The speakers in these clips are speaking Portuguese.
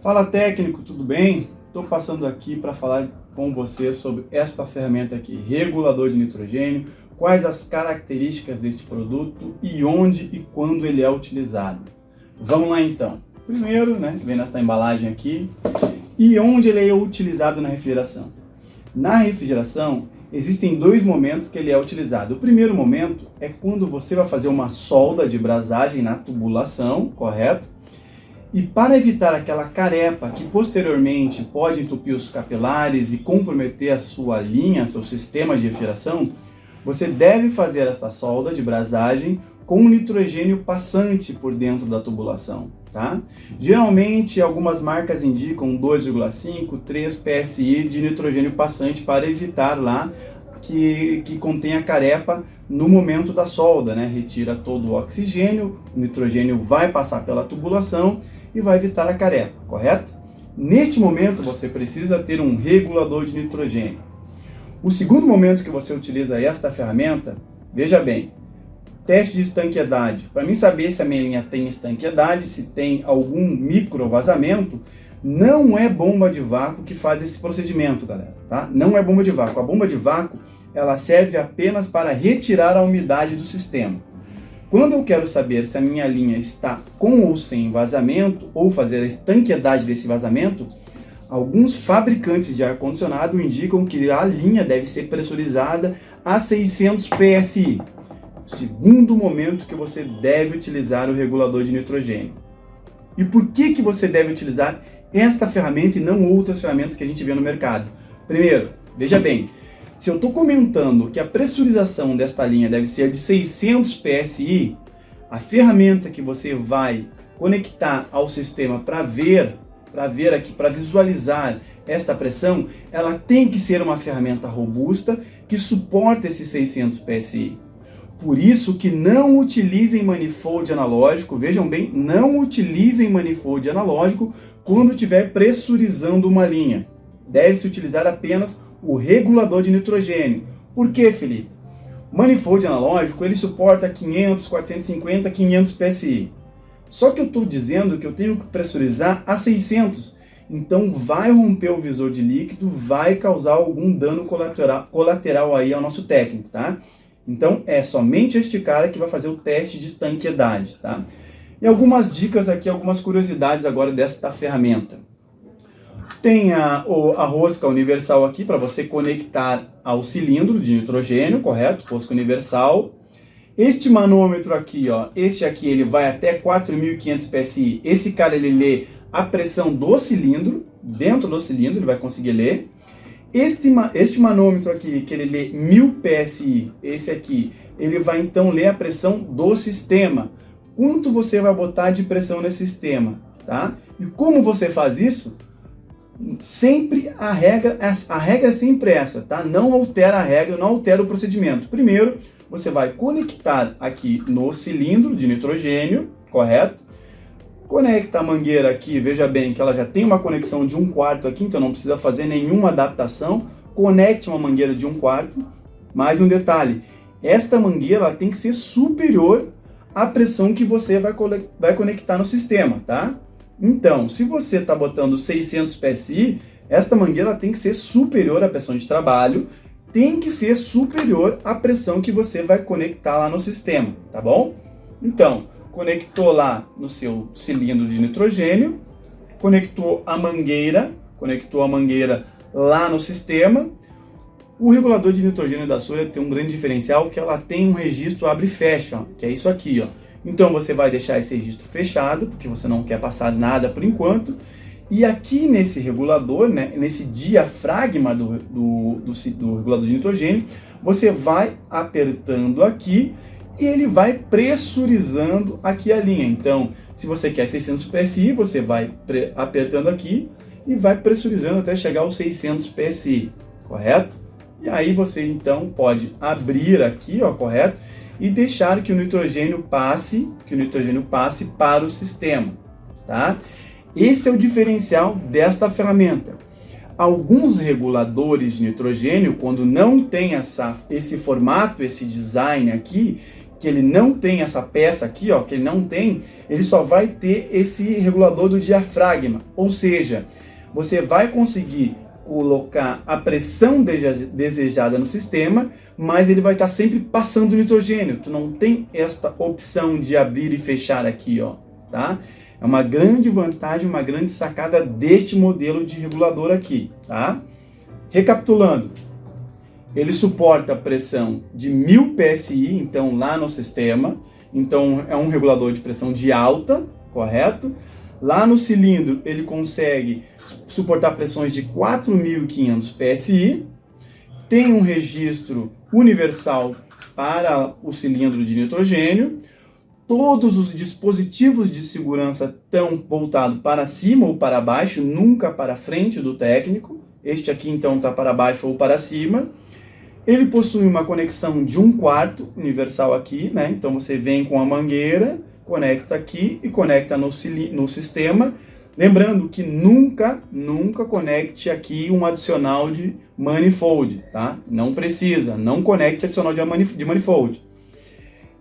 Fala técnico, tudo bem? Estou passando aqui para falar com você sobre esta ferramenta aqui, regulador de nitrogênio, quais as características deste produto e onde e quando ele é utilizado. Vamos lá então. Primeiro, vem nesta embalagem aqui, e onde ele é utilizado na refrigeração. Na refrigeração, existem dois momentos que ele é utilizado. O primeiro momento é quando você vai fazer uma solda de brasagem na tubulação, correto? E para evitar aquela carepa que posteriormente pode entupir os capilares e comprometer a sua linha, seu sistema de refrigeração, você deve fazer esta solda de brasagem com nitrogênio passante por dentro da tubulação, tá? Geralmente, algumas marcas indicam 2,5, 3 PSI de nitrogênio passante para evitar lá que contenha carepa no momento da solda, Retira todo o oxigênio, o nitrogênio vai passar pela tubulação e vai evitar a carepa, correto? Neste momento, você precisa ter um regulador de nitrogênio. O segundo momento que você utiliza esta ferramenta, veja bem, teste de estanqueidade. Para mim saber se a minha linha tem estanqueidade, se tem algum micro vazamento, não é bomba de vácuo que faz esse procedimento, galera, tá? Não é bomba de vácuo. A bomba de vácuo, ela serve apenas para retirar a umidade do sistema. Quando eu quero saber se a minha linha está com ou sem vazamento, ou fazer a estanqueidade desse vazamento, alguns fabricantes de ar-condicionado indicam que a linha deve ser pressurizada a 600 PSI. Segundo momento que você deve utilizar o regulador de nitrogênio. E por que você deve utilizar esta ferramenta e não outras ferramentas que a gente vê no mercado? Primeiro, veja bem, se eu estou comentando que a pressurização desta linha deve ser de 600 PSI, a ferramenta que você vai conectar ao sistema para ver aqui, para visualizar esta pressão, ela tem que ser uma ferramenta robusta que suporta esses 600 PSI. Por isso que não utilizem manifold analógico, vejam bem, não utilizem manifold analógico quando estiver pressurizando uma linha. Deve-se utilizar apenas o regulador de nitrogênio. Por que, Felipe? O manifold analógico, ele suporta 500, 450, 500 PSI. Só que eu estou dizendo que eu tenho que pressurizar a 600. Então vai romper o visor de líquido, vai causar algum dano colateral aí ao nosso técnico, tá? Então é somente este cara que vai fazer o teste de estanqueidade, tá? E algumas dicas aqui, algumas curiosidades agora desta ferramenta. Tem a rosca universal aqui para você conectar ao cilindro de nitrogênio, correto? Rosca universal. Este manômetro aqui, este aqui, ele vai até 4.500 PSI. Esse cara, ele lê a pressão do cilindro, dentro do cilindro, ele vai conseguir ler. Este manômetro aqui, que ele lê 1.000 PSI, esse aqui, ele vai então ler a pressão do sistema. Quanto você vai botar de pressão nesse sistema, tá? E como você faz isso? Sempre a regra é sempre essa, tá? Não altera a regra, não altera o procedimento. Primeiro, você vai conectar aqui no cilindro de nitrogênio, correto? Conecta a mangueira aqui, veja bem que ela já tem uma conexão de 1/4 aqui, então não precisa fazer nenhuma adaptação. Conecte uma mangueira de 1/4. Mais um detalhe, esta mangueira ela tem que ser superior à pressão que você vai conectar no sistema, tá? Então, se você está botando 600 PSI, esta mangueira tem que ser superior à pressão de trabalho, tem que ser superior à pressão que você vai conectar lá no sistema, tá bom? Então, conectou lá no seu cilindro de nitrogênio, conectou a mangueira lá no sistema. O regulador de nitrogênio da Soia tem um grande diferencial, que ela tem um registro abre e fecha, que é isso aqui, Então você vai deixar esse registro fechado, porque você não quer passar nada por enquanto. E aqui nesse regulador, nesse diafragma do regulador de nitrogênio, você vai apertando aqui e ele vai pressurizando aqui a linha. Então, se você quer 600 PSI, você vai apertando aqui e vai pressurizando até chegar aos 600 PSI, correto? E aí você então pode abrir aqui, correto? E deixar que o nitrogênio passe para o sistema, tá? Esse é o diferencial desta ferramenta. Alguns reguladores de nitrogênio, quando não tem esse formato, esse design aqui, que ele não tem essa peça aqui, ó, que ele não tem, ele só vai ter esse regulador do diafragma. Ou seja, você vai conseguir colocar a pressão desejada no sistema, mas ele vai estar sempre passando nitrogênio. Tu não tem esta opção de abrir e fechar aqui, ó, tá? É uma grande vantagem, uma grande sacada deste modelo de regulador aqui, tá? Recapitulando, ele suporta a pressão de 1000 PSI, então lá no sistema, então é um regulador de pressão de alta, correto? Lá no cilindro ele consegue suportar pressões de 4.500 PSI, tem um registro universal para o cilindro de nitrogênio, todos os dispositivos de segurança estão voltados para cima ou para baixo, nunca para frente do técnico. Este aqui então está para baixo ou para cima. Ele possui uma conexão de 1/4 universal aqui, né? Então você vem com a mangueira, conecta aqui e conecta no sistema. Lembrando que nunca conecte aqui um adicional de manifold, tá? Não precisa, não conecte adicional de manifold.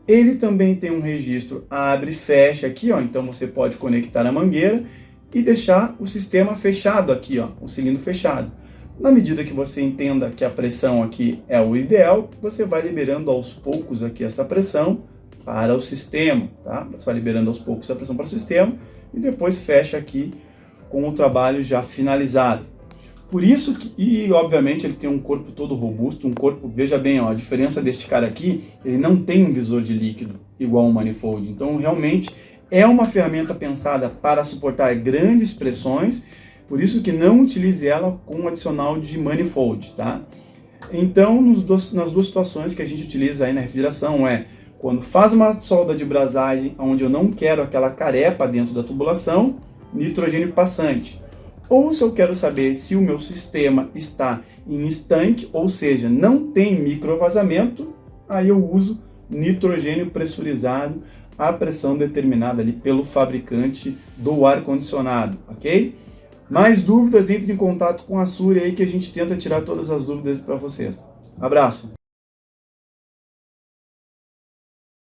Ele também tem um registro abre e fecha aqui, ó. Então você pode conectar a mangueira e deixar o sistema fechado aqui, ó, o cilindro fechado. Na medida que você entenda que a pressão aqui é o ideal, você vai liberando aos poucos aqui essa pressão para o sistema, tá? Você vai liberando aos poucos a pressão para o sistema e depois fecha aqui com o trabalho já finalizado. Por isso que, e obviamente ele tem um corpo todo robusto, um corpo, veja bem, ó, a diferença deste cara aqui, ele não tem um visor de líquido igual um manifold. Então realmente é uma ferramenta pensada para suportar grandes pressões, por isso que não utilize ela com um adicional de manifold, tá? Então nas duas situações que a gente utiliza aí na refrigeração é quando faz uma solda de brasagem onde eu não quero aquela carepa dentro da tubulação, nitrogênio passante. Ou se eu quero saber se o meu sistema está em estanque, ou seja, não tem microvazamento, aí eu uso nitrogênio pressurizado a pressão determinada ali pelo fabricante do ar-condicionado, ok? Mais dúvidas, entre em contato com a Suri aí que a gente tenta tirar todas as dúvidas para vocês. Abraço!